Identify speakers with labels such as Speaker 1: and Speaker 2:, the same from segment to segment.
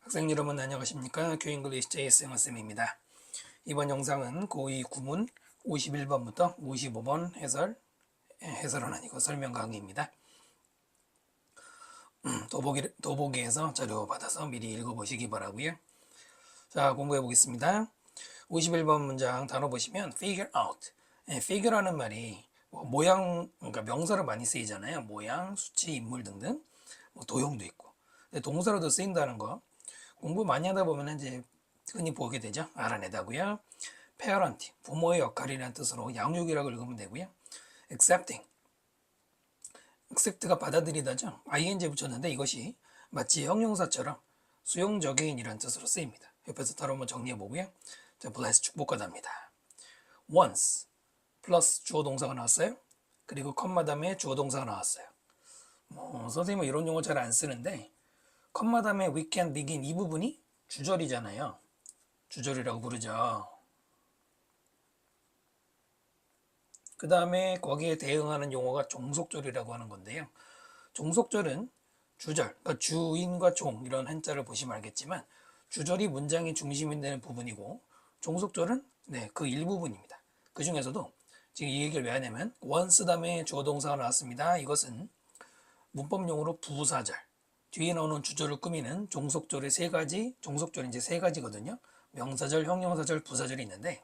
Speaker 1: 학생 여러분 안녕하십니까? 교잉글리시 JS 영어쌤입니다. 이번 영상은 고2 구문 51번부터 55번 해설은 아니고 설명 강의입니다. 더보기에서 자료 받아서 미리 읽어보시기 바라고요. 자, 공부해 보겠습니다. 51번 문장 단어 보시면 figure out. figure라는 말이 모양, 그러니까 명사로 많이 쓰이잖아요. 모양, 수치, 인물 등등. 도형도 있고. 동사로도 쓰인다는 거. 공부 많이 하다 보면 이제 흔히 보게 되죠. 알아내다고요. parenting, 부모의 역할이라는 뜻으로 양육이라고 읽으면 되고요. accept가 받아들이다죠. ing 붙였는데 이것이 마치 형용사처럼 수용적인이라는 뜻으로 쓰입니다. 옆에서 따로 한번 정리해 보고요. 자, bless 축복하답니다. once 플러스 주어 동사가 나왔어요. 그리고 컴마 다음에 주어 동사가 나왔어요. 선생님은 이런 용어 잘 안 쓰는데 컴마 다음에 we can begin 이 부분이 주절이잖아요. 주절이라고 부르죠. 그 다음에 거기에 대응하는 용어가 종속절이라고 하는 건데요. 종속절은 주절, 그러니까 주인과 종 이런 한자를 보시면 알겠지만 주절이 문장의 중심이 되는 부분이고 종속절은 그 일부분입니다. 그 중에서도 지금 이 얘기를 왜 하냐면 once 다음에 주어 동사가 나왔습니다. 이것은 문법용어로 부사절, 뒤에 나오는 주절을 꾸미는 종속절의 세 가지, 종속절이 이제 세 가지거든요. 명사절, 형용사절, 부사절이 있는데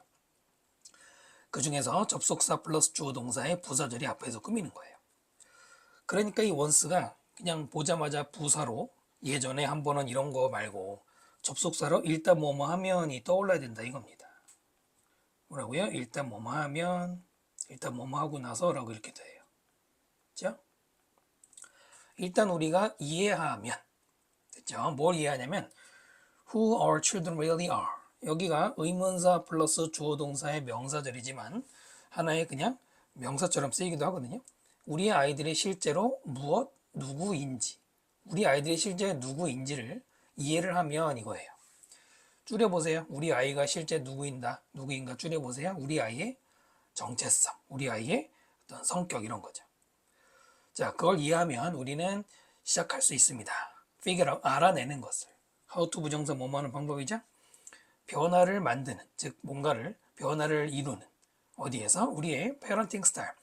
Speaker 1: 그 중에서 접속사 플러스 주어 동사의 부사절이 앞에서 꾸미는 거예요. 그러니까 이 once가 그냥 보자마자 부사로 예전에 한 번은 이런 거 말고 접속사로 일단 뭐뭐 하면이 떠올라야 된다 이겁니다. 뭐라고요? 일단 뭐뭐 하면, 일단 뭐뭐 하고 나서라고 이렇게 돼요. 그렇죠? 일단 우리가 이해하면 됐죠? 뭘 이해하냐면 Who our children really are. 여기가 의문사 플러스 주어 동사의 명사절이지만 하나의 그냥 명사처럼 쓰이기도 하거든요. 우리 아이들이 실제로 무엇, 누구인지, 우리 아이들이 실제 누구인지를 이해를 하면 이거예요. 줄여보세요. 우리 아이가 실제 누구인가 줄여보세요. 우리 아이의 정체성, 우리 아이의 어떤 성격 이런 거죠. 자, 그걸 이해하면 우리는 시작할 수 있습니다. figure out, 알아내는 것을. how to 부정사 뭐뭐 하는 방법이죠. 변화를 만드는, 즉 뭔가를 변화를 이루는 어디에서? 우리의 parenting style,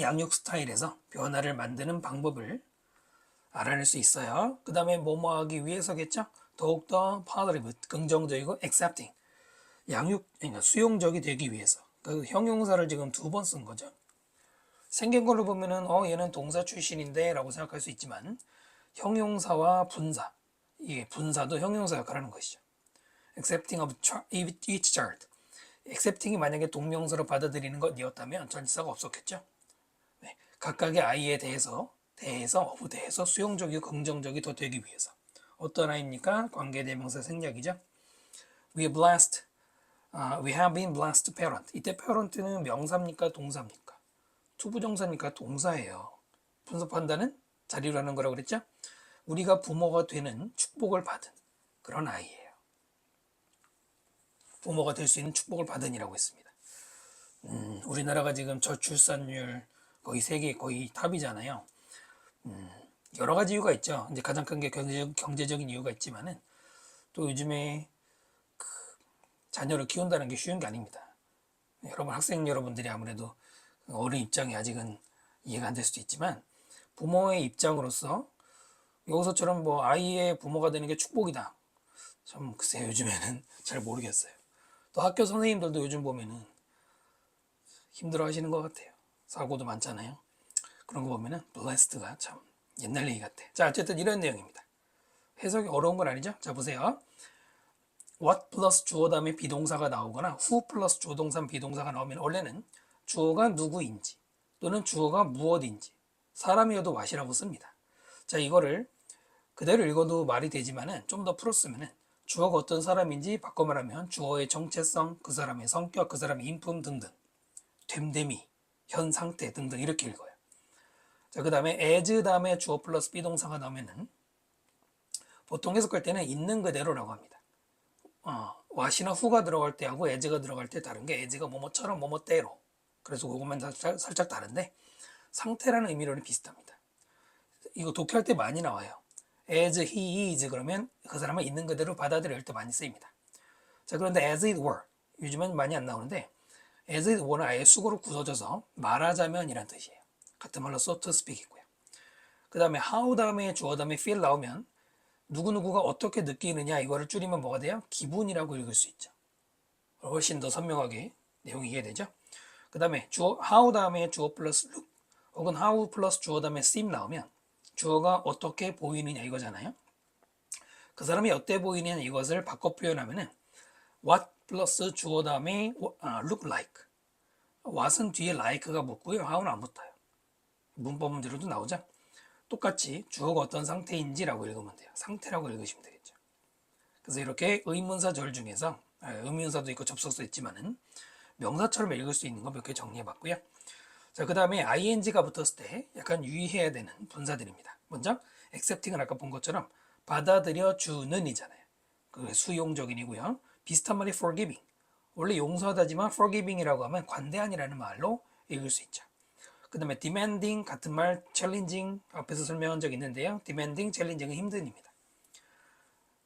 Speaker 1: 양육 스타일에서 변화를 만드는 방법을 알아낼 수 있어요. 그 다음에 뭐뭐 하기 위해서겠죠. 더욱더 positive, 긍정적이고 accepting, 그러니까 수용적이 되기 위해서. 그 형용사를 지금 두 번 쓴 거죠. 생긴 걸로 보면은 얘는 동사 출신인데 라고 생각할 수 있지만 형용사와 분사, 이게 분사도 형용사 역할을 하는 것이죠. accepting of each child. accepting이 만약에 동명사로 받아들이는 것이었다면 전치사가 없었겠죠. 네, 각각의 아이에 대해서 수용적이고 긍정적이 더 되기 위해서. 어떤 아이입니까? 관계대명사 생략이죠. We have been blessed parent. 이때 parent는 명사입니까? 동사입니까? 투부정사니까 동사예요. 분석한다는 자리로 하는 거라고 그랬죠? 우리가 부모가 되는 축복을 받은 그런 아이예요. 부모가 될 수 있는 축복을 받은이라고 했습니다. 우리나라가 지금 저출산율 거의 세계 거의 탑이잖아요. 여러 가지 이유가 있죠. 이제 가장 큰 게 경제적인 이유가 있지만은 또 요즘에 자녀를 키운다는 게 쉬운 게 아닙니다. 여러분 학생 여러분들이 아무래도 어른 입장이 아직은 이해가 안 될 수도 있지만 부모의 입장으로서 여기서처럼 뭐 아이의 부모가 되는 게 축복이다. 참 글쎄요 요즘에는 잘 모르겠어요. 또 학교 선생님들도 요즘 보면은 힘들어 하시는 것 같아요. 사고도 많잖아요. 그런 거 보면은 blessed가 참 옛날 얘기 같아. 자, 어쨌든 이런 내용입니다. 해석이 어려운 건 아니죠? 자, 보세요. what 플러스 주어 다음에 비동사가 나오거나 who 플러스 주어 동사 비동사가 나오면 원래는 주어가 누구인지 또는 주어가 무엇인지 사람이어도 what이라고 씁니다. 자, 이거를 그대로 읽어도 말이 되지만은 좀 더 풀었으면은 주어가 어떤 사람인지 바꿔 말하면 주어의 정체성, 그 사람의 성격, 그 사람의 인품 등등, 됨됨이, 현 상태 등등 이렇게 읽어요. 자, 그 다음에 as 다음에 주어 플러스 비동사가 나오면은 보통 해석할 때는 있는 그대로라고 합니다. what이나 who가 들어갈 때하고 as가 들어갈 때 다른 게 as가 뭐뭐처럼 뭐뭐대로. 그래서 그것만 살짝 다른데 상태라는 의미로는 비슷합니다. 이거 독해할 때 많이 나와요. as he is 그러면 그 사람은 있는 그대로 받아들일 때 많이 쓰입니다. 자, 그런데 as it were 요즘은 많이 안 나오는데 as it were는 아예 수고로 굳어져서 말하자면 이란 뜻이에요. 같은 말로 so to speak 있고요. 그 다음에 how 다음에 주어 다음에 feel 나오면 누구누구가 어떻게 느끼느냐 이거를 줄이면 뭐가 돼요? 기분이라고 읽을 수 있죠. 훨씬 더 선명하게 내용이 이해되죠? 그 다음에 주어 how 다음에 주어 플러스 look 혹은 how 플러스 주어 다음에 seem 나오면 주어가 어떻게 보이느냐 이거잖아요. 그 사람이 어때 보이느냐 이것을 바꿔 표현하면은 what 플러스 주어 다음에 look like what은 뒤에 like가 붙고요. how는 안 붙어요. 문법 문제로도 나오죠. 똑같이 주어가 어떤 상태인지라고 읽으면 돼요. 상태라고 읽으시면 되겠죠. 그래서 이렇게 의문사절 중에서 의문사도 있고 접속사 있지만은 명사처럼 읽을 수 있는 거 몇 개 정리해 봤고요. 자, 그 다음에 ing가 붙었을 때 약간 유의해야 되는 분사들입니다. 먼저 accepting은 아까 본 것처럼 받아들여 주는 이잖아요. 그 수용적인이고요. 비슷한 말이 forgiving. 원래 용서하다지만 forgiving이라고 하면 관대한이라는 말로 읽을 수 있죠. 그 다음에 demanding 같은 말 challenging 앞에서 설명한 적 있는데요. demanding, challenging은 힘든입니다.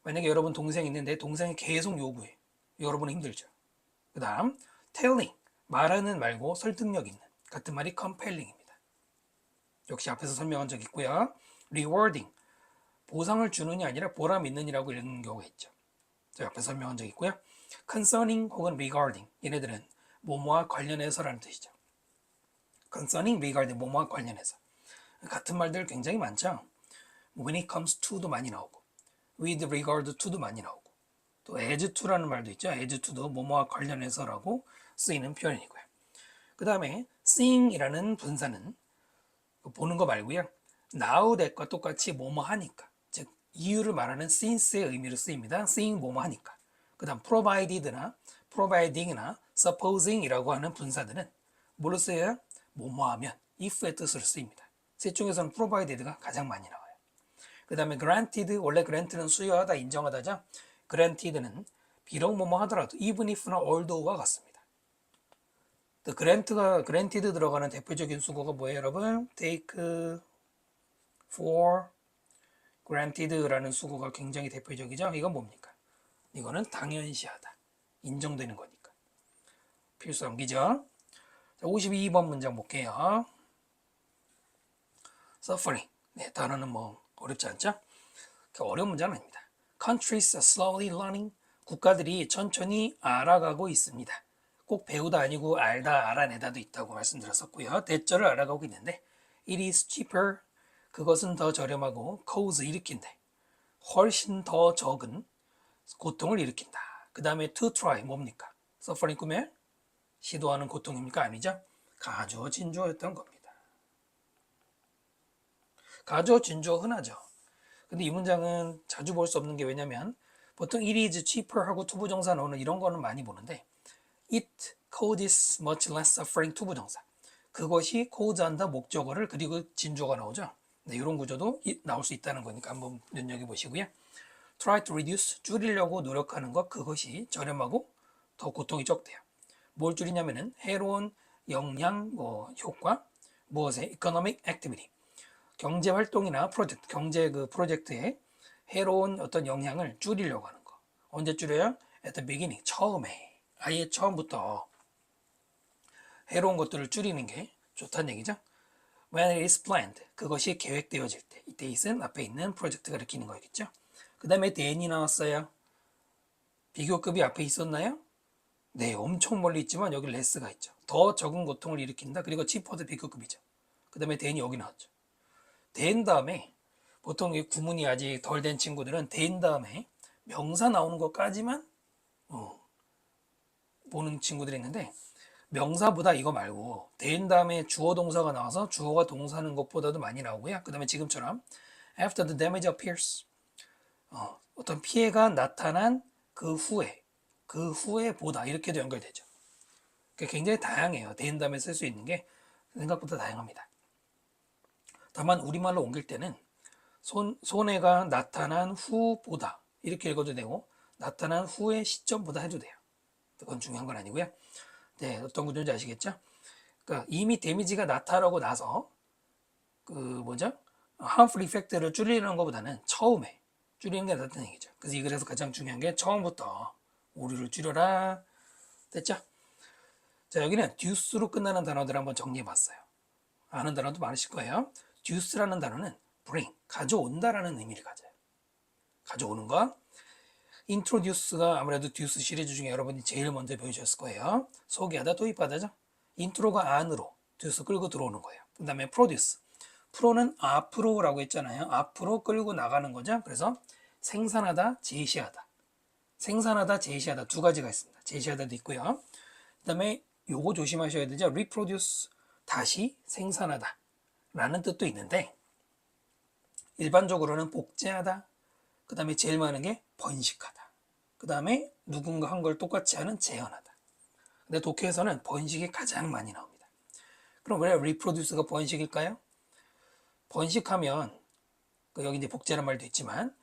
Speaker 1: 만약에 여러분 동생이 있는데 동생이 계속 요구해. 여러분은 힘들죠. 그 다음 telling 말하는 말고 설득력 있는 같은 말이 compelling입니다. 역시 앞에서 설명한 적 있고요. rewarding 보상을 주느냐 아니라 보람 있는이라고 읽는 경우가 있죠. 제가 앞에 설명한 적 있고요. concerning 혹은 regarding 얘네들은 뭐뭐와 관련해서라는 뜻이죠. concerning, regarding 뭐뭐와 관련해서 같은 말들 굉장히 많죠. when it comes to도 많이 나오고 with regard to도 많이 나오고 또 as to라는 말도 있죠. as to도 뭐뭐와 관련해서라고 쓰이는 표현이고요. 그 다음에 seeing이라는 분사는 보는 거 말고요. now that과 똑같이 뭐뭐 하니까 즉 이유를 말하는 since의 의미로 쓰입니다. seeing 뭐뭐 하니까. 그 다음 provided나 providing이나 supposing이라고 하는 분사들은 뭘로 쓰여요? 뭐뭐 하면 if의 뜻으로 쓰입니다. 셋 중에서는 provided가 가장 많이 나와요. 그 다음에 granted 원래 grant는 수여하다 인정하다죠. granted는 비록 뭐뭐 하더라도 even if나 although와 같습니다. 또 granted 들어가는 대표적인 수거가 뭐예요, 여러분? take for granted라는 수거가 굉장히 대표적이죠. 이건 뭡니까? 이거는 당연시하다. 인정되는 거니까. 필수 암기죠. 자, 52번 문장 볼게요. suffering. 네, 단어는 뭐 어렵지 않죠? 어려운 문장은 아닙니다. Countries are slowly learning. 국가들이 천천히 알아가고 있습니다. 꼭 배우다 아니고 알다, 알아내다도 있다고 말씀드렸었고요. 대절을 알아가고 있는데 it is cheaper. 그것은 더 저렴하고 cause 일으킨대. 훨씬 더 적은 고통을 일으킨다. 그 다음에 to try 뭡니까? suffering 꾸며 시도하는 고통입니까? 아니죠? 가주어 진주어였던 겁니다. 가주어 진주어 흔하죠. 근데 이 문장은 자주 볼 수 없는 게 왜냐면 보통 it is cheaper 하고 투부정사 나오는 이런 거는 많이 보는데 it causes much less suffering 투부정사 그것이 cause한다 목적어를 그리고 진주어가 나오죠. 네, 이런 구조도 나올 수 있다는 거니까 한번 눈여겨보시고요. try to reduce 줄이려고 노력하는 것 그것이 저렴하고 더 고통이 적대요. 뭘 줄이냐면은 해로운 영양 효과 무엇에 economic activity 경제 활동이나 프로젝트 경제 그 프로젝트에 해로운 어떤 영향을 줄이려고 하는 거. 언제 줄여요? at the beginning 처음에 아예 처음부터 해로운 것들을 줄이는 게 좋다는 얘기죠. When it is planned 그것이 계획되어질 때 이때 is은 앞에 있는 프로젝트가 일으키는 거겠죠. 그 다음에 then이 나왔어요. 비교급이 앞에 있었나요? 네, 엄청 멀리 있지만 여기 less가 있죠. 더 적은 고통을 일으킨다. 그리고 cheaper도 비교급이죠. 그 다음에 then이 여기 나왔죠. then 다음에 보통 이 구문이 아직 덜 된 친구들은 then 다음에 명사 나오는 것까지만 보는 친구들이 있는데 명사보다 이거 말고 then 다음에 주어 동사가 나와서 주어가 동사하는 것보다도 많이 나오고요. 그 다음에 지금처럼 after the damage appears 어떤 피해가 나타난 그 후에 보다 이렇게도 연결되죠. 굉장히 다양해요. then 다음에 쓸 수 있는 게 생각보다 다양합니다. 다만 우리말로 옮길 때는 손해가 나타난 후보다 이렇게 읽어도 되고 나타난 후의 시점보다 해도 돼요. 그건 중요한 건 아니고요. 네, 어떤 구조인지 아시겠죠? 그러니까 이미 데미지가 나타나고 나서 harmful effect를 줄이는 것보다는 처음에 줄이는 게 낫다는 얘기죠. 그래서 이 글에서 가장 중요한 게 처음부터 오류를 줄여라. 됐죠? 자, 여기는 duce로 끝나는 단어들 한번 정리해 봤어요. 아는 단어도 많으실 거예요. duce라는 단어는 bring, 가져온다라는 의미를 가져요. 가져오는 거. introduce가 아무래도 duce 시리즈 중에 여러분이 제일 먼저 배우셨을 거예요. 소개하다, 도입하다죠. intro가 안으로, duce 끌고 들어오는 거예요. 그 다음에 produce. 프로는 앞으로라고 했잖아요. 앞으로 끌고 나가는 거죠. 그래서 생산하다, 제시하다. 생산하다, 제시하다 두 가지가 있습니다. 제시하다도 있고요. 그 다음에 요거 조심하셔야 되죠. reproduce, 다시 생산하다 라는 뜻도 있는데 일반적으로는 복제하다, 그 다음에 제일 많은 게 번식하다, 그 다음에 누군가 한 걸 똑같이 하는 재현하다. 근데 독해에서는 번식이 가장 많이 나옵니다. 그럼 왜 reproduce가 번식일까요? 번식하면 여기 이제 복제란 말도 있지만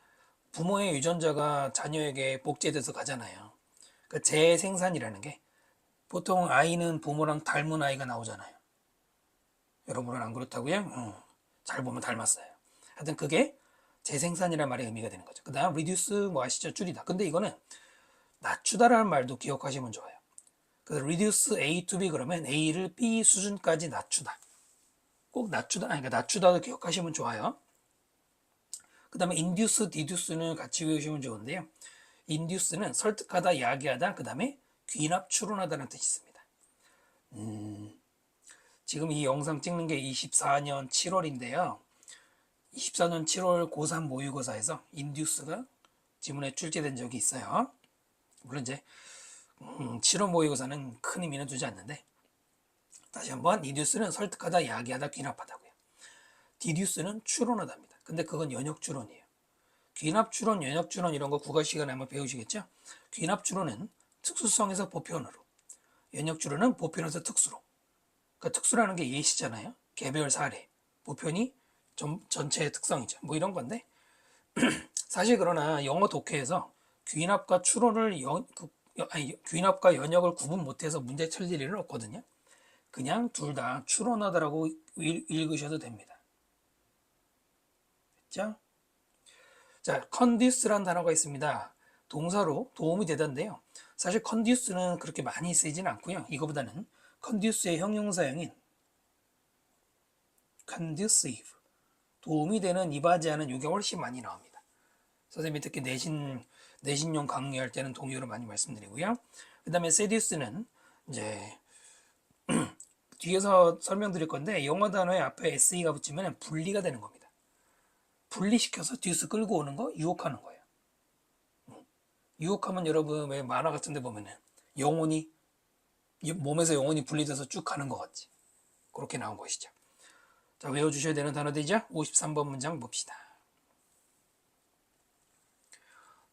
Speaker 1: 부모의 유전자가 자녀에게 복제돼서 가잖아요. 그 재생산이라는 게 보통 아이는 부모랑 닮은 아이가 나오잖아요. 여러분은 안 그렇다고요? 잘 보면 닮았어요. 하여튼 그게 재생산이라는 말의 의미가 되는 거죠. 그 다음 reduce 뭐 아시죠? 줄이다. 근데 이거는 낮추다라는 말도 기억하시면 좋아요. 그래서 reduce A to B 그러면 A를 B 수준까지 낮추다. 꼭 낮추다, 그러니까 낮추다도 기억하시면 좋아요. 그 다음에 induce, deduce는 같이 외우시면 좋은데요. induce는 설득하다, 야기하다, 그 다음에 귀납, 추론하다는 뜻이 있습니다. 지금 이 영상 찍는 게 24년 7월인데요. 24년 7월 고3 모의고사에서 induce가 지문에 출제된 적이 있어요. 물론 이제 7월 모의고사는 큰 의미는 두지 않는데 다시 한번 induce는 설득하다, 야기하다, 귀납하다고요. deduce는 추론하다입니다. 근데 그건 연역 추론이에요. 귀납 추론, 연역 추론 이런 거 국어 시간에 한번 배우시겠죠? 귀납 추론은 특수성에서 보편으로, 연역 추론은 보편에서 특수로. 그러니까 특수라는 게 예시잖아요. 개별 사례, 보편이 전체의 특성이죠. 뭐 이런 건데 사실 그러나 영어 독해에서 귀납과 추론을 귀납과 연역을 구분 못해서 문제 틀릴 일은 없거든요. 그냥 둘 다 추론하다라고 읽으셔도 됩니다. 됐죠? 자, conduce라는 단어가 있습니다. 동사로 도움이 되던데요. 사실 conduce는 그렇게 많이 쓰이진 않고요. 이거보다는 conduce의 형용사형인 conducive, 도움이 되는, 이바지하는 이게 훨씬 많이 나옵니다. 선생님이 특히 내신용 강의할 때는 동의어로 많이 말씀드리고요. 그 다음에 seduce는 이제 뒤에서 설명드릴 건데 영어 단어에 앞에 se가 붙이면 분리가 되는 겁니다. 분리시켜서 듀스 끌고 오는 거, 유혹하는 거예요. 유혹하면 여러분 왜 만화 같은 데 보면은 영혼이 몸에서 영혼이 분리돼서 쭉 가는 것 같지. 그렇게 나온 것이죠. 자, 외워주셔야 되는 단어들이죠. 53번 문장 봅시다.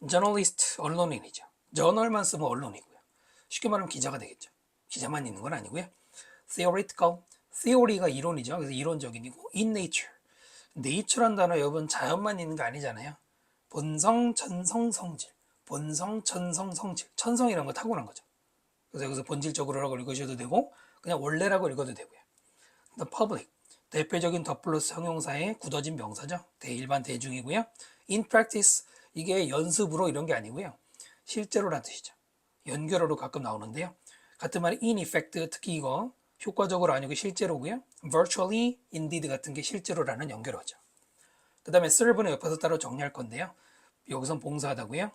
Speaker 1: journalist, 언론인이죠. 저널만 쓰면 언론이고요. 쉽게 말하면 기자가 되겠죠. 기자만 있는 건 아니고요. theoretical, theory가 이론이죠. 그래서 이론적인이고 in nature, nature란 단어 여러분 자연만 있는 거 아니잖아요. 본성, 천성, 성질. 본성, 천성, 성질. 천성이란 거 타고난 거죠. 그래서 여기서 본질적으로라고 읽으셔도 되고 그냥 원래라고 읽어도 되고요. The public, 대표적인 더 플러스 형용사의 굳어진 명사죠. 대일반 대중이고요. In practice, 이게 연습으로 이런 게 아니고요. 실제로란 뜻이죠. 연결어로 가끔 나오는데요. 같은 말이 in effect, 특히 이거 효과적으로 아니고 실제로고요. virtually, indeed 같은 게 실제로라는 연결어죠. 그 다음에 serve는 옆에서 따로 정리할 건데요. 여기선 봉사하다고요.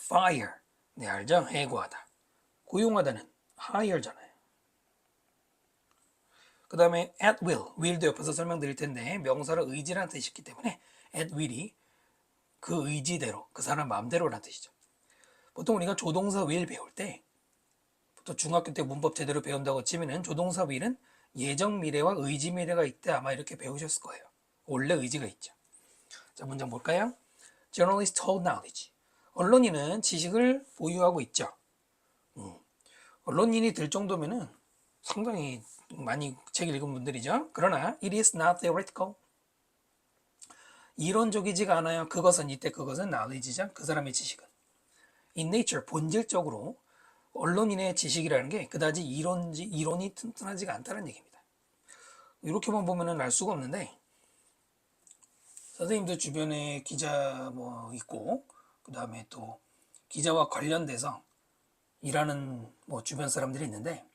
Speaker 1: fire, 네 알죠? 해고하다. 고용하다는 hire잖아요. 그 다음에 at will, will도 옆에서 설명드릴 텐데 명사로 의지라는 뜻이 있기 때문에 at will이 그 의지대로, 그 사람 마음대로라는 뜻이죠. 보통 우리가 조동사 will 배울 때 또 중학교 때 문법 제대로 배운다고 치면은 조동사 will은 예정 미래와 의지 미래가 있대 아마 이렇게 배우셨을 거예요. 원래 의지가 있죠. 자, 문장 볼까요? Journalist hold knowledge. 언론인은 지식을 보유하고 있죠. 언론인이 될 정도면은 상당히 많이 책 읽은 분들이죠. 그러나 it is not theoretical. 이론적이지가 않아요. 그것은 이때 그것은 knowledge죠. 그 사람의 지식은. In nature, 본질적으로 언론인의 지식이라는 게 그다지 이론이 튼튼하지가 않다는 얘기입니다. 이렇게만 보면은 알 수가 없는데 선생님도 주변에 기자 뭐 있고, 그 다음에 또 기자와 관련돼서 일하는 뭐 주변 사람들이 있는데,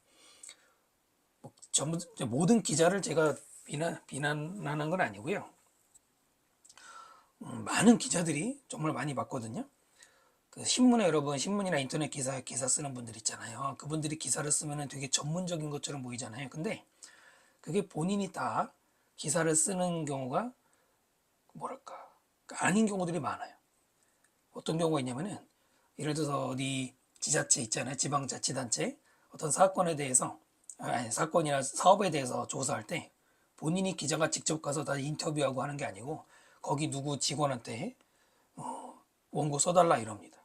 Speaker 1: 뭐 전부 모든 기자를 제가 비난하는 건 아니고요. 많은 기자들이 정말 많이 봤거든요. 그 신문에 여러분 신문이나 인터넷 기사 쓰는 분들 있잖아요. 그분들이 기사를 쓰면 되게 전문적인 것처럼 보이잖아요. 근데 그게 본인이 다 기사를 쓰는 경우가 뭐랄까 아닌 경우들이 많아요. 어떤 경우가 있냐면은 예를 들어서 어디 지자체 있잖아요. 지방자치단체 어떤 사건에 대해서 아니 사건이나 사업에 대해서 조사할 때 본인이 기자가 직접 가서 다 인터뷰하고 하는 게 아니고 거기 누구 직원한테 원고 써달라 이럽니다.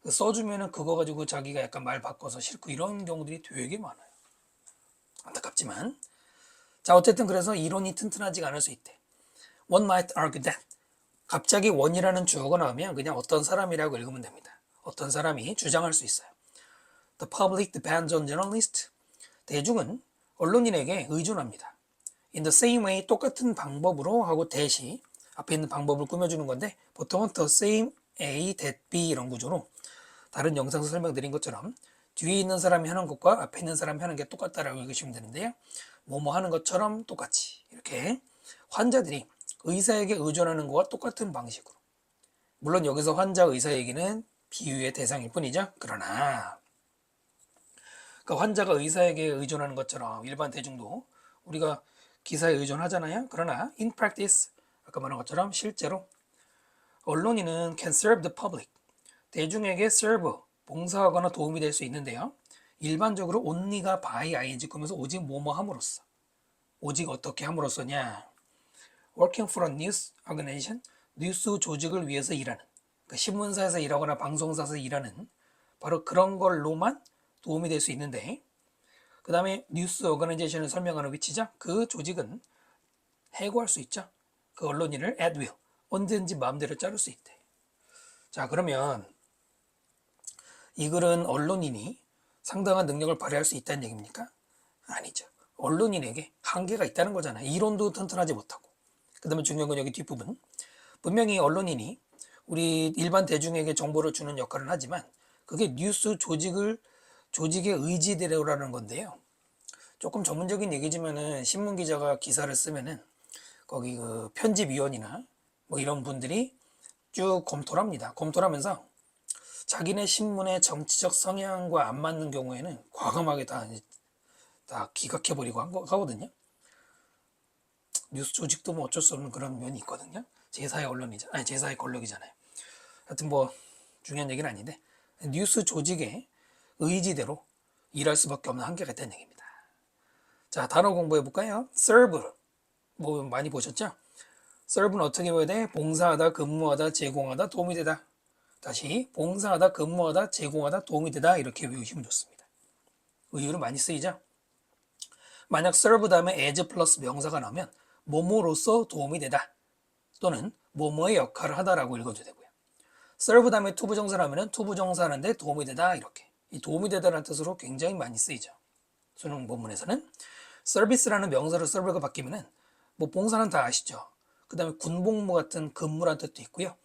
Speaker 1: 써주면은 그거 가지고 자기가 약간 말 바꿔서 싫고 이런 경우들이 되게 많아요. 안타깝지만 자 어쨌든 그래서 이론이 튼튼하지가 않을 수 있대. One might argue that 갑자기 원이라는 주어가 나오면 그냥 어떤 사람이라고 읽으면 됩니다. 어떤 사람이 주장할 수 있어요. The public depends on journalists. 대중은 언론인에게 의존합니다. In the same way 똑같은 방법으로 하고 대시 앞에 있는 방법을 꾸며주는 건데 보통은 the same A, that B 이런 구조로 다른 영상에서 설명드린 것처럼 뒤에 있는 사람이 하는 것과 앞에 있는 사람이 하는 게 똑같다라고 읽으시면 되는데요. 뭐뭐 하는 것처럼 똑같이 이렇게 환자들이 의사에게 의존하는 것과 똑같은 방식으로 물론 여기서 환자 의사 얘기는 비유의 대상일 뿐이죠. 그러나 그러니까 환자가 의사에게 의존하는 것처럼 일반 대중도 우리가 기사에 의존하잖아요. 그러나 in practice 아까 말한 것처럼 실제로 언론인은 can serve the public 대중에게 serve 봉사하거나 도움이 될 수 있는데요. 일반적으로 only가 by ing 꾸면서 오직 뭐뭐 함으로써 오직 어떻게 함으로써냐 working for a news organization 뉴스 조직을 위해서 일하는 그러니까 신문사에서 일하거나 방송사에서 일하는 바로 그런 걸로만 도움이 될 수 있는데 그 다음에 뉴스 오거나이제이션을 설명하는 위치죠. 그 조직은 해고할 수 있죠. 그 언론인을 at will 언제든지 마음대로 자를 수 있대. 자 그러면 이 글은 언론인이 상당한 능력을 발휘할 수 있다는 얘기입니까? 아니죠. 언론인에게 한계가 있다는 거잖아요. 이론도 튼튼하지 못하고. 그 다음에 중요한 건 여기 뒷부분. 분명히 언론인이 우리 일반 대중에게 정보를 주는 역할을 하지만 그게 뉴스 조직의 의지대로라는 건데요. 조금 전문적인 얘기지만은 신문 기자가 기사를 쓰면은 거기 그 편집위원이나 뭐 이런 분들이 쭉 검토를 합니다. 검토를 하면서 자기네 신문의 정치적 성향과 안 맞는 경우에는 과감하게 다 기각해버리고 하거든요. 뉴스 조직도 뭐 어쩔 수 없는 그런 면이 있거든요. 제4의 언론이잖아요. 아니, 제4의 권력이잖아요. 하여튼 뭐 중요한 얘기는 아닌데 뉴스 조직의 의지대로 일할 수밖에 없는 한계가 있다는 얘기입니다. 자, 단어 공부해 볼까요? serve. 뭐 많이 보셨죠? serve는 어떻게 보야 돼? 봉사하다, 근무하다, 제공하다, 도움이 되다. 다시 봉사하다, 근무하다, 제공하다, 도움이 되다 이렇게 외우시면 좋습니다. 의유로 많이 쓰이죠? 만약 serve 다음에 as 플러스 명사가 나오면 뭐뭐로서 도움이 되다 또는 뭐뭐의 역할을 하다라고 읽어도 되고요. serve 다음에 투부정사를 하면 투부정사하는데 도움이 되다 이렇게 이 도움이 되다라는 뜻으로 굉장히 많이 쓰이죠. 수능 본문에서는 서비스라는 명사로 serve가 바뀌면은 뭐 봉사는 다 아시죠. 그 다음에 군복무 같은 근무란 뜻도 있고요.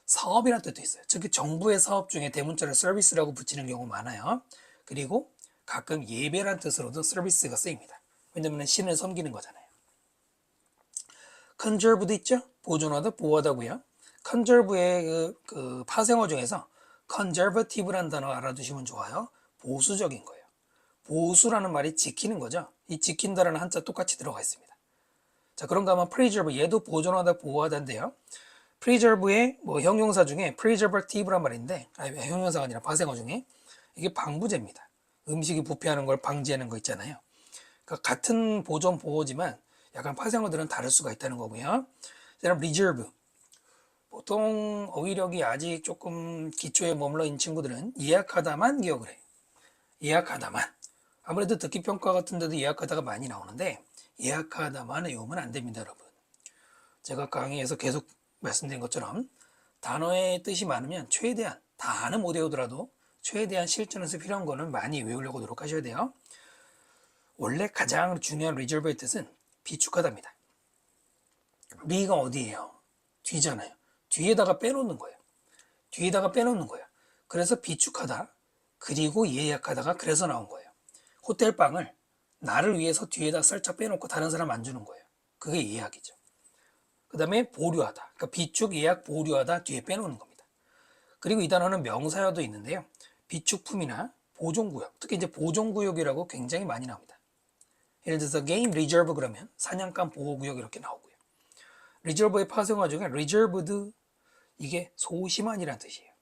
Speaker 1: 사업이란 뜻도 있어요. 특히 정부의 사업 중에 대문자를 서비스라고 붙이는 경우 많아요. 그리고 가끔 예배란 뜻으로도 서비스가 쓰입니다. 왜냐면 신을 섬기는 거잖아요. conserve도 있죠. 보존하다, 보호하다고요. conserve의 그 파생어 중에서 conservative라는 단어 알아두시면 좋아요. 보수적인 거예요. 보수라는 말이 지키는 거죠. 이 지킨다라는 한자 똑같이 들어가 있습니다. 자, 그런가 하면 preserve 얘도 보존하다, 보호하다인데요. preserve의 뭐 형용사 중에 preservative란 말인데 아니 형용사가 아니라 파생어 중에 이게 방부제입니다. 음식이 부패하는 걸 방지하는 거 있잖아요. 그러니까 같은 보존 보호지만 약간 파생어들은 다를 수가 있다는 거고요. 그다음 reserve 보통 어휘력이 아직 조금 기초에 머물러 있는 친구들은 예약하다만 기억을 해요. 예약하다만 아무래도 듣기평가 같은 데도 예약하다가 많이 나오는데 예약하다만 외우면 안 됩니다, 여러분. 제가 강의에서 계속 말씀드린 것처럼 단어의 뜻이 많으면 최대한 다는 못 외우더라도 최대한 실전에서 필요한 거는 많이 외우려고 노력하셔야 돼요. 원래 가장 중요한 reserve의 뜻은 비축하다입니다. 리가 어디예요? 뒤잖아요. 뒤에다가 빼놓는 거예요. 뒤에다가 빼놓는 거예요. 그래서 비축하다, 그리고 예약하다가 그래서 나온 거예요. 호텔방을 나를 위해서 뒤에다 살짝 빼놓고 다른 사람 안 주는 거예요. 그게 예약이죠. 그 다음에 보류하다. 그러니까 비축, 예약, 보류하다 뒤에 빼놓는 겁니다. 그리고 이 단어는 명사여도 있는데요. 비축품이나 보존구역, 특히 이제 보존구역이라고 굉장히 많이 나옵니다. 예를 들어서 게임 리저브 그러면 사냥감 보호구역 이렇게 나오고요. 리저브의 파생어 중에 reserved, 이게 소심한이라는 뜻이에요.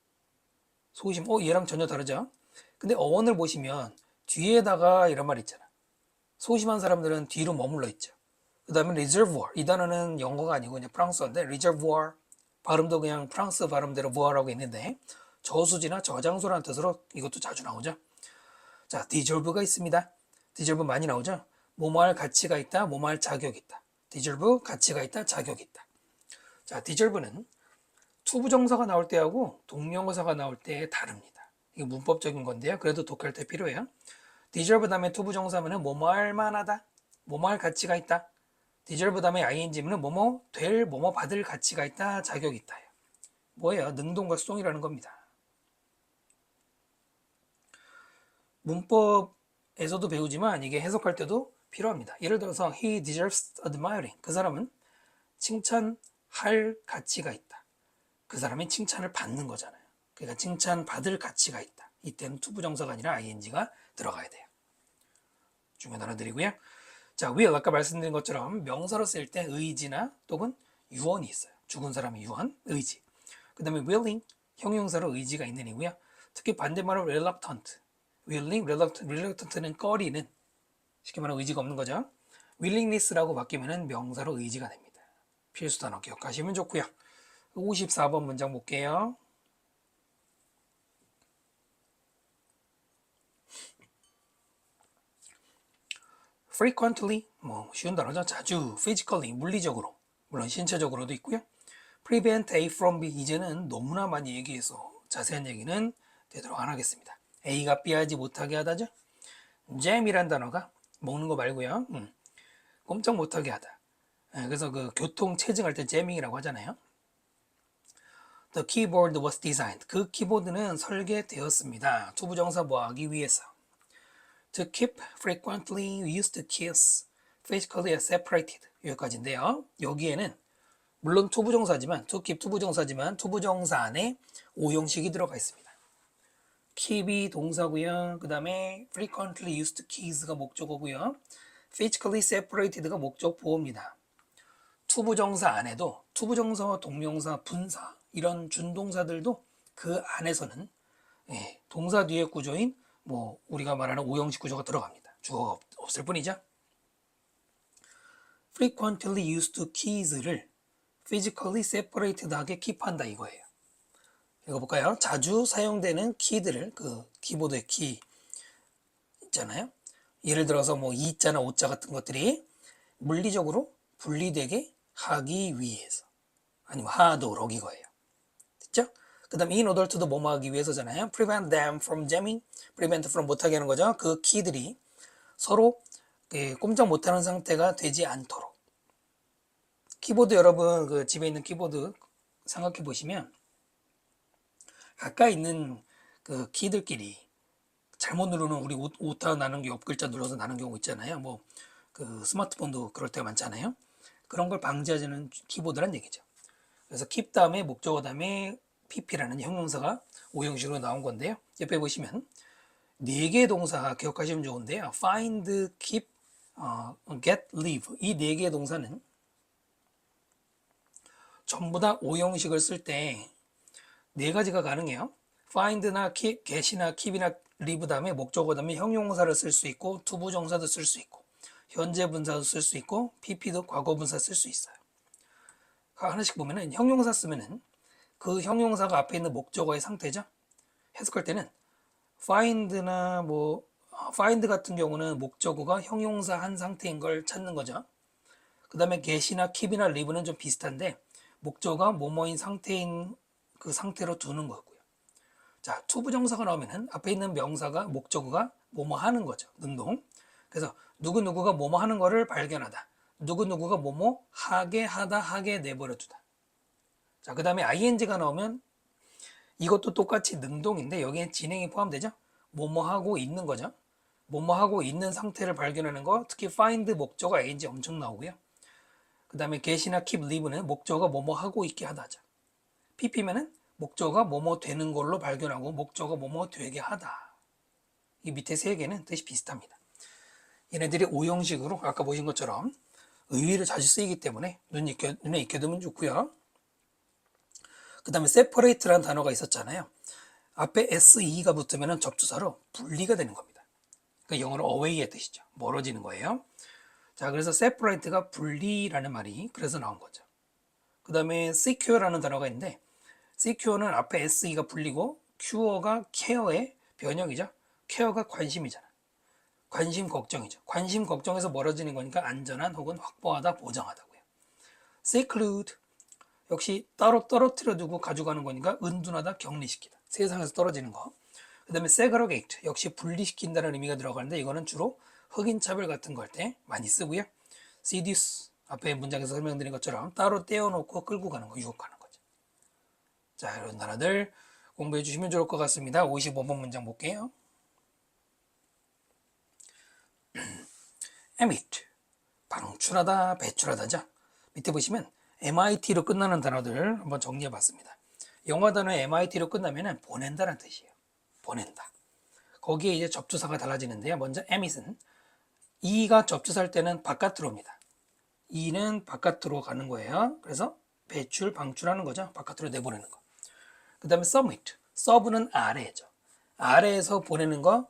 Speaker 1: 소심, 얘랑 전혀 다르죠? 근데 어원을 보시면 뒤에다가 이런 말 있잖아. 소심한 사람들은 뒤로 머물러 있죠. 그 다음에 reservoir, 이 단어는 영어가 아니고 그냥 프랑스어인데 reservoir, 발음도 그냥 프랑스 발음대로 voir라고 있는데 저수지나 저장소라는 뜻으로 이것도 자주 나오죠. 자, deserve가 있습니다. deserve 많이 나오죠. 뭐뭐할 가치가 있다, 뭐뭐할 자격이 있다. deserve, 가치가 있다, 자격이 있다. 자, deserve는 투부정사가 나올 때하고 동명사가 나올 때 다릅니다. 이게 문법적인 건데요. 그래도 독할 때 필요해요. deserve 다음에 투부정사면 뭐뭐할 만하다, 뭐뭐할 가치가 있다. deserve 다음에 ing면 뭐뭐 될, 뭐뭐 받을 가치가 있다, 자격이 있다. 뭐예요? 능동과 수동이라는 겁니다. 문법에서도 배우지만 이게 해석할 때도 필요합니다. 예를 들어서 he deserves admiring. 그 사람은 칭찬할 가치가 있다. 그 사람이 칭찬을 받는 거잖아요. 그러니까 칭찬받을 가치가 있다. 이때는 투부정사가 아니라 ing가 들어가야 돼요. 중요한 단어들이고요. 자, will, 아까 말씀드린 것처럼 명사로 쓸 때 의지나 또는 유언이 있어요. 죽은 사람의 유언, 의지. 그 다음에 willing, 형용사로 의지가 있는 이고요. 특히 반대말로 reluctant, willing, reluctant는 꺼리는, 쉽게 말하면 의지가 없는 거죠. willingness라고 바뀌면 명사로 의지가 됩니다. 필수 단어 기억하시면 좋고요. 54번 문장 볼게요. frequently, 쉬운 단어죠. 자주, physically, 물리적으로, 물론 신체적으로도 있고요. prevent A from B, 이제는 너무나 많이 얘기해서 자세한 얘기는 되도록 안 하겠습니다. A가 B 하지 못하게 하다죠. jam이란 단어가 먹는 거 말고요. 꼼짝 못하게 하다. 그래서 그 교통 체증할 때 jamming이라고 하잖아요. The keyboard was designed. 그 키보드는 설계되었습니다. 투부정사 뭐 하기 위해서. To keep frequently used keys physically separated. 여기까지인데요. 여기에는 물론 투부정사지만, to keep 투부정사지만 투부정사 안에 오형식이 들어가 있습니다. keep이 동사고요. 그 다음에 frequently used keys가 목적어고요. physically separated가 목적 보호입니다. 투부정사 안에도 투부정사와 동명사, 분사 이런 준동사들도 그 안에서는 동사 뒤에 구조인 우리가 말하는 오형식 구조가 들어갑니다. 주어가 없을 뿐이죠. frequently used keys를 physically separated하게 킵한다 이거예요. 읽어볼까요? 자주 사용되는 키들을, 그 키보드의 키 있잖아요. 예를 들어서 이자나 오자 같은 것들이 물리적으로 분리되게 하기 위해서, 아니면 하도록 이거예요. 됐죠? 그 다음에 in order to도 뭐뭐 하기 위해서잖아요. prevent them from jamming, prevent from 못하게 하는 거죠. 그 키들이 서로 꼼짝 못하는 상태가 되지 않도록. 키보드 여러분, 그 집에 있는 키보드 생각해 보시면 가까이 있는 그 키들끼리 잘못 누르는, 우리 오타 나는 게 옆 글자 눌러서 나는 경우 있잖아요. 그 스마트폰도 그럴 때가 많잖아요. 그런 걸 방지하자는 키보드란 얘기죠. 그래서 keep 다음에 목적어 다음에 pp라는 형용사가 오형식으로 나온 건데요. 옆에 보시면 4개의 동사 기억하시면 좋은데요. find, keep, get, leave. 이 4개의 동사는 전부 다 오형식을 쓸 때 4가지가 가능해요. find나 keep, get이나 keep이나 leave 다음에 목적어 다음에 형용사를 쓸 수 있고 투부정사도 쓸 수 있고 현재 분사도 쓸 수 있고 pp도 과거 분사 쓸 수 있어요. 하나씩 보면은 형용사 쓰면은 그 형용사가 앞에 있는 목적어의 상태죠. 해석할 때는 find나 find 같은 경우는 목적어가 형용사 한 상태인 걸 찾는 거죠. 그 다음에 get이나 keep이나 leave는 좀 비슷한데 목적어가 뭐뭐인 상태인 그 상태로 두는 거고요. 자, 투부정사가 나오면은 앞에 있는 명사가 목적어가 뭐뭐 하는 거죠. 능동. 그래서 누구누구가 뭐뭐 하는 거를 발견하다. 누구누구가 뭐뭐 하게 하다, 하게 내버려 두다. 자, 그 다음에 ing가 나오면 이것도 똑같이 능동인데 여기에 진행이 포함되죠. 뭐뭐 하고 있는 거죠. 뭐뭐 하고 있는 상태를 발견하는 거, 특히 find 목적어 ing 엄청 나오고요. 그 다음에 get이나 keep, leave는 목적어가 뭐뭐 하고 있게 하다죠. pp면은 목적어가 뭐뭐 되는 걸로 발견하고 목적어가 뭐뭐 되게 하다. 이 밑에 세 개는 뜻이 비슷합니다. 얘네들이 오형식으로 아까 보신 것처럼 의의를 자주 쓰이기 때문에 눈에 익혀두면 좋고요. 그 다음에 separate라는 단어가 있었잖아요. 앞에 SE가 붙으면 접두사로 분리가 되는 겁니다. 그러니까 영어로 away의 뜻이죠. 멀어지는 거예요. 자, 그래서 separate가 분리라는 말이 그래서 나온 거죠. 그 다음에 secure라는 단어가 있는데 secure는 앞에 SE가 불리고 cure가 care의 변형이죠. care가 관심이잖아. 관심 걱정이죠. 관심 걱정에서 멀어지는 거니까 안전한 혹은 확보하다, 보장하다고요. seclude 역시 따로 떨어뜨려 두고 가져가는 거니까 은둔하다, 격리시키다. 세상에서 떨어지는 거. 그 다음에 segregate 역시 분리시킨다는 의미가 들어가는데 이거는 주로 흑인 차별 같은 거 할 때 많이 쓰고요. seduce 앞에 문장에서 설명드린 것처럼 따로 떼어놓고 끌고 가는 거, 유혹하는 거죠. 자, 이런 단어들 공부해 주시면 좋을 것 같습니다. 55번 문장 볼게요. emit 방출하다, 배출하다죠. 밑에 보시면 MIT로 끝나는 단어들 한번 정리해 봤습니다. 영어 단어 MIT로 끝나면 보낸다는 뜻이에요. 보낸다. 거기에 이제 접두사가 달라지는데요. 먼저 emit은 E가 접두사일 때는 바깥으로 옵니다. E는 바깥으로 가는 거예요. 그래서 배출, 방출하는 거죠. 바깥으로 내보내는 거. 그 다음에 submit. sub는 아래죠. 아래에서 보내는 거,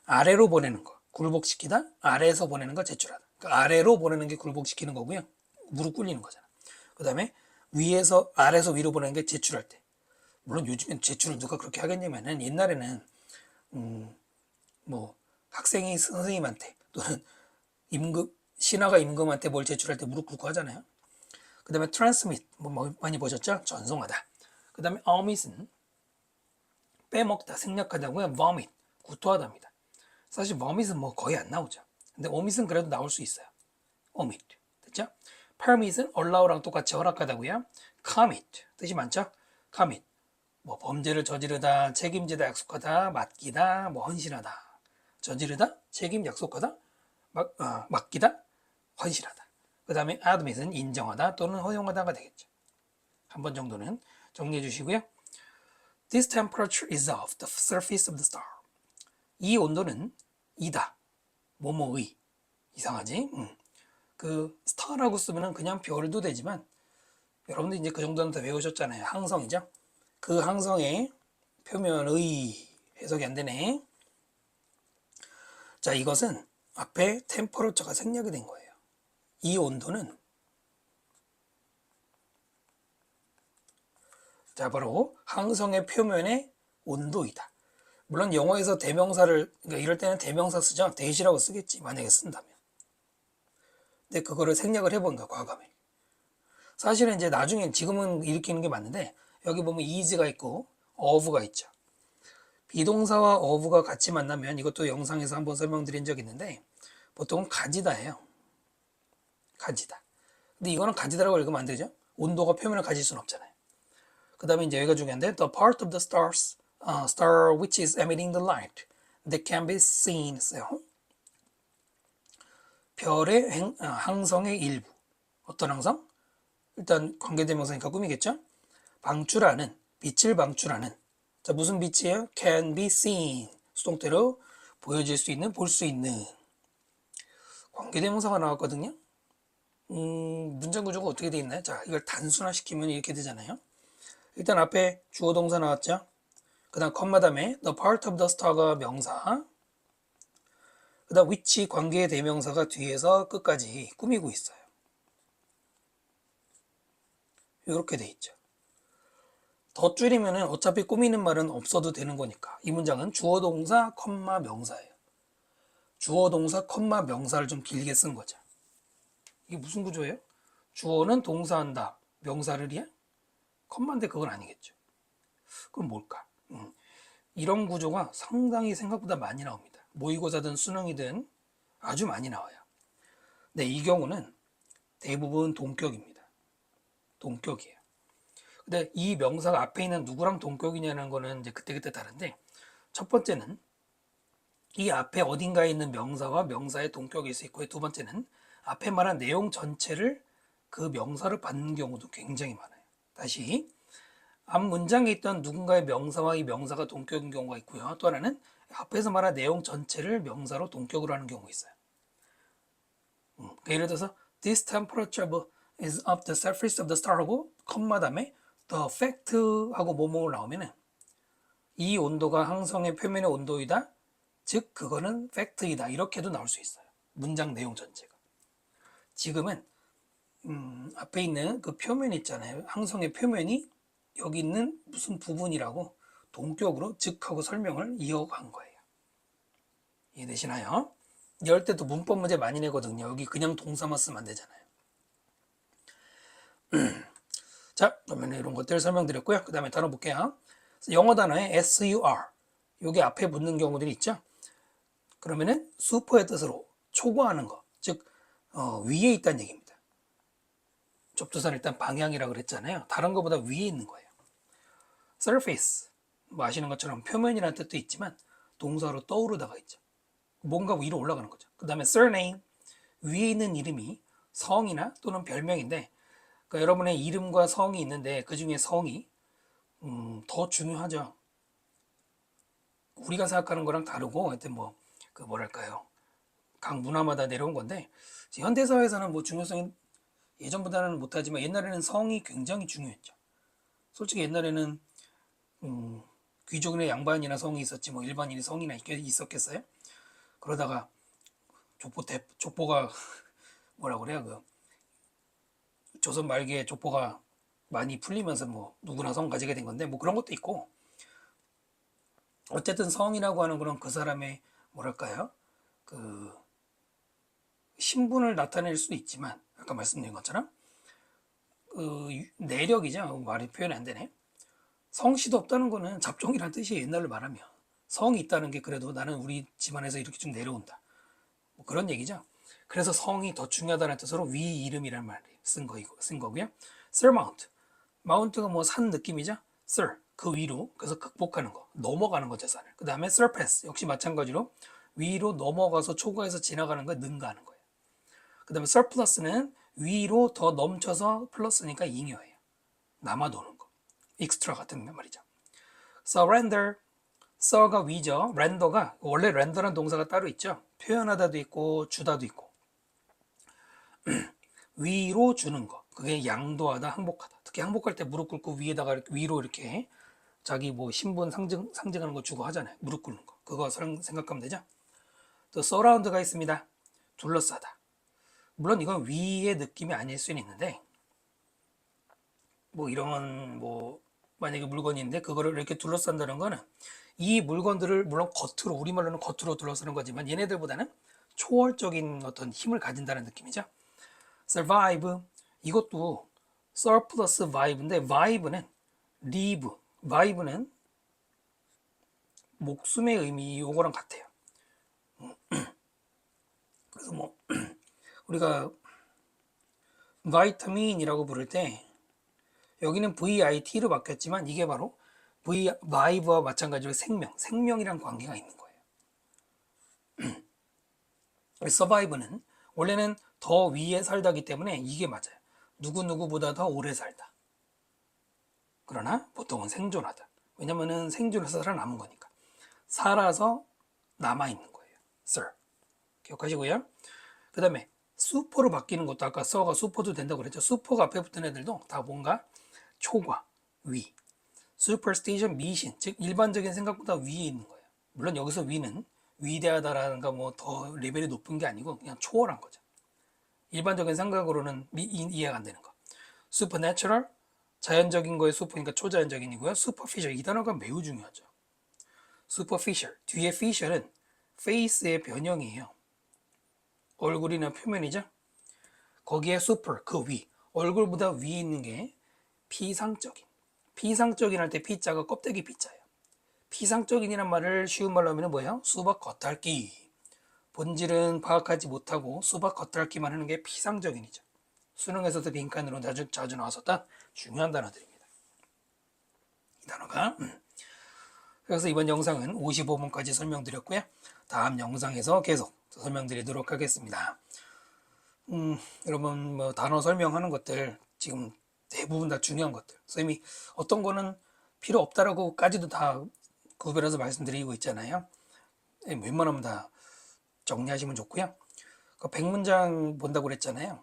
Speaker 1: 아래로 보내는 거. 굴복시키다, 아래에서 보내는 거, 제출하다. 그러니까 아래로 보내는 게 굴복시키는 거고요. 무릎 꿇리는 거잖아. 그 다음에 위에서, 아래에서 위로 보내는 게 제출할 때. 물론 요즘엔 제출을 누가 그렇게 하겠냐면은 옛날에는, 뭐, 학생이 선생님한테 또는 신하가 임금한테 뭘 제출할 때 무릎 꿇고 하잖아요. 그 다음에 transmit, 뭐 많이 보셨죠? 전송하다. 그 다음에 omit은 빼먹다, 생략하다고요. vomit, 구토하다입니다. 사실 vomit은 뭐 거의 안 나오죠. 근데 omit은 그래도 나올 수 있어요. omit, 됐죠? permit은 allow랑 똑같이 허락하다고요. commit, 뜻이 많죠? commit, 뭐 범죄를 저지르다, 책임지다, 약속하다, 맡기다, 뭐 헌신하다. 저지르다, 책임, 약속하다, 맡기다, 헌신하다. 그 다음에 admit은 인정하다 또는 허용하다가 되겠죠. 한 번 정도는 정리해 주시고요. This temperature is of the surface of the star. 이 온도는 이다. 뭐뭐의. 이상하지? 그 star라고 쓰면 그냥 별도 되지만 여러분들 이제 그 정도는 다 외우셨잖아요. 항성이죠. 그 항성의 표면의 해석이 안 되네. 자, 이것은 앞에 temperature가 생략이 된 거예요. 이 온도는 자, 바로 항성의 표면의 온도이다. 물론 영어에서 대명사를, 그러니까 이럴 때는 대명사 쓰죠. 대시라고 쓰겠지, 만약에 쓴다면. 근데 그거를 생략을 해본 거야, 과감히. 사실은 이제 나중에 지금은 일으키는 게 맞는데 여기 보면 is가 있고 of가 있죠. 비동사와 of가 같이 만나면 이것도 영상에서 한번 설명드린 적이 있는데 보통은 가지다예요. 가지다. 근데 이거는 가지다라고 읽으면 안 되죠. 온도가 표면을 가질 수는 없잖아요. 그 다음에 이제 여기가 중요한데 the part of the star which is emitting the light that can be seen 써요. 별의 항성의 일부. 어떤 항성? 일단 관계대명사니까 꿈이겠죠? 방출하는, 빛을 방출하는. 자, 무슨 빛이에요? can be seen. 수동태로 보여질 수 있는, 볼 수 있는. 관계대명사가 나왔거든요. 문장 구조가 어떻게 돼 있나요? 자, 이걸 단순화시키면 이렇게 되잖아요. 일단 앞에 주어 동사 나왔죠? 그 다음 컴마 다음에 the part of the star가 명사. 그 다음 which 관계 대명사가 뒤에서 끝까지 꾸미고 있어요. 이렇게 돼 있죠. 더 줄이면은 어차피 꾸미는 말은 없어도 되는 거니까 이 문장은 주어 동사 컴마 명사예요. 주어 동사 컴마 명사를 좀 길게 쓴 거죠. 이게 무슨 구조예요? 주어는 동사한다. 명사를 이야? 컴마인데 그건 아니겠죠. 그럼 뭘까? 이런 구조가 상당히 생각보다 많이 나옵니다. 모의고사든 수능이든 아주 많이 나와요. 근데 이 경우는 대부분 동격입니다. 동격이에요. 그 근데 이 명사가 앞에 있는 누구랑 동격이냐는 거는 이제 그때그때 다른데, 첫 번째는 이 앞에 어딘가에 있는 명사와 명사의 동격일 수 있고요. 두 번째는 앞에 말한 내용 전체를 그 명사를 받는 경우도 굉장히 많아요. 다시, 앞 문장에 있던 누군가의 명사와 이 명사가 동격인 경우가 있고요. 또 하나는 앞에서 말한 내용 전체를 명사로 동격으로 하는 경우가 있어요. 그러니까 예를 들어서 this temperature is of the surface of the star 하고 컴마 다음에 the fact 하고 뭐뭐 나오면은 이 온도가 항성의 표면의 온도이다. 즉 그거는 팩트이다. 이렇게도 나올 수 있어요. 문장 내용 전체가. 지금은 앞에 있는 그 표면 있잖아요. 항성의 표면이 여기 있는 무슨 부분이라고 동격으로 즉 하고 설명을 이어간 거예요. 이해되시나요? 이럴 때도 문법 문제 많이 내거든요. 여기 그냥 동사만 쓰면 안 되잖아요. 자, 그러면 이런 것들 설명드렸고요. 그 다음에 단어 볼게요. 영어 단어에 SUR 요게 앞에 붙는 경우들이 있죠. 그러면은 슈퍼의 뜻으로 초과하는 거, 즉 위에 있다는 얘기입니다. 접두사는 일단 방향이라고 그랬잖아요. 다른 것보다 위에 있는 거예요. surface, 뭐 아시는 것처럼 표면이라는 뜻도 있지만 동사로 떠오르다가 있죠. 뭔가 위로 올라가는 거죠. 그 다음에 surname, 위에 있는 이름이 성이나 또는 별명인데, 그러니까 여러분의 이름과 성이 있는데 그 중에 성이 더 중요하죠. 우리가 생각하는 거랑 다르고 하여튼 뭐 그 뭐랄까요, 각 문화마다 내려온 건데, 현대사회에서는 뭐 중요성이 예전보다는 못하지만 옛날에는 성이 굉장히 중요했죠. 솔직히 옛날에는 귀족이나 양반이나 성이 있었지 뭐 일반인이 성이나 있었겠어요? 그러다가 족보가 뭐라고 그래요? 그 조선 말기에 족보가 많이 풀리면서 뭐 누구나 성 가지게 된 건데, 뭐 그런 것도 있고, 어쨌든 성이라고 하는 그런 그 사람의 뭐랄까요, 그 신분을 나타낼 수도 있지만 아까 말씀드린 것처럼 그 내력이죠. 말이 표현이 안 되네. 성씨도 없다는 거는 잡종이란 뜻이에요. 옛날로 말하면 성이 있다는 게 그래도 나는 우리 집안에서 이렇게 좀 내려온다, 뭐 그런 얘기죠. 그래서 성이 더 중요하다는 뜻으로 위 이름이라는 말을 쓴 거고요. surmount, 마운트가 뭐 산 느낌이죠. sur, 그 위로, 그래서 극복하는 거, 넘어가는 거죠, 산을. 그 다음에 surpass, 역시 마찬가지로 위로 넘어가서 초과해서 지나가는 거, 능가하는 거예요. 그 다음에 surplus는 위로 더 넘쳐서 플러스니까 잉여예요. 남아도는 거, extra 같은 말이죠. surrender, 서가 위죠. 렌더가 원래 렌더라는 동사가 따로 있죠. 표현하다도 있고 주다도 있고. 위로 주는 거, 그게 양도하다, 항복하다. 특히 항복할 때 무릎 꿇고 위에다가 위로 이렇게 자기 뭐 신분 상징하는 거 주고 하잖아요. 무릎 꿇는 거, 그거 생각하면 되죠. 또 서라운드가 있습니다. 둘러싸다. 물론 이건 위의 느낌이 아닐 수는 있는데, 뭐 이런 뭐 만약에 물건이 있는데 그거를 이렇게 둘러싼다는 거는 이 물건들을 물론 겉으로, 우리말로는 겉으로 둘러싸는 거지만 얘네들보다는 초월적인 어떤 힘을 가진다는 느낌이죠. survive, 이것도 surplus vive인데 vive는 live, vive는 목숨의 의미, 요거랑 같아요. 그래서 뭐 우리가 비타민이라고 부를 때 여기는 VIT로 바뀌었지만 이게 바로 vive와 마찬가지로 생명이란 관계가 있는 거예요. survive는 원래는 더 위에 살다기 때문에 이게 맞아요. 누구누구보다 더 오래 살다. 그러나 보통은 생존하다. 왜냐면은 생존해서 살아남은 거니까. 살아서 남아있는 거예요. sir. 기억하시고요. 그 다음에 슈퍼로 바뀌는 것도 아까 서가 슈퍼도 된다고 그랬죠. 슈퍼가 앞에 붙은 애들도 다 뭔가 초과, 위. 슈퍼스테이션, 미신, 즉 일반적인 생각보다 위에 있는 거예요. 물론 여기서 위는 위대하다라는가 뭐 더 레벨이 높은 게 아니고 그냥 초월한 거죠. 일반적인 생각으로는 이해가 안 되는 거. supernatural, 자연적인 거에 슈퍼니까 초자연적인이고요. superficial, 이 단어가 매우 중요하죠. superficial, 뒤에ficial은 face의 변형이에요. 얼굴이나 표면이죠. 거기에 super, 그 위, 얼굴보다 위에 있는 게 피상적인. 피상적인 할 때 피자가 껍데기 피자예요. 피상적인이란 말을 쉬운 말로 하면 뭐예요? 수박 겉핥기. 본질은 파악하지 못하고 수박 겉핥기만 하는 게 피상적인이죠. 수능에서도 빈칸으로 자주 나왔었던 중요한 단어들입니다. 단어가. 그래서 이번 영상은 55번까지 설명드렸고요. 다음 영상에서 계속 설명드리도록 하겠습니다. 여러분 뭐 단어 설명하는 것들 지금 대부분 다 중요한 것들. 선생님이 어떤 거는 필요 없다라고까지도 다 구별해서 말씀드리고 있잖아요. 웬만하면 다 정리하시면 좋고요. 그 100문장 본다고 그랬잖아요.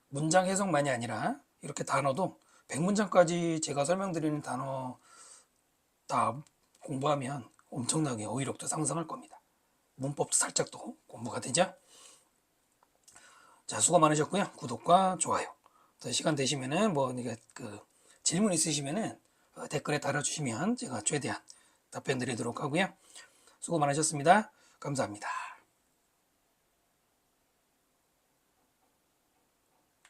Speaker 1: 문장 해석만이 아니라 이렇게 단어도 100문장까지 제가 설명드리는 단어 다 공부하면 엄청나게 어휘력도 상승할 겁니다. 문법도 살짝 더 공부가 되죠. 자, 수고 많으셨고요. 구독과 좋아요. 또 시간 되시면은 뭐 이게 질문 있으시면은 댓글에 달아주시면 제가 최대한 답변 드리도록 하고요. 수고 많으셨습니다. 감사합니다.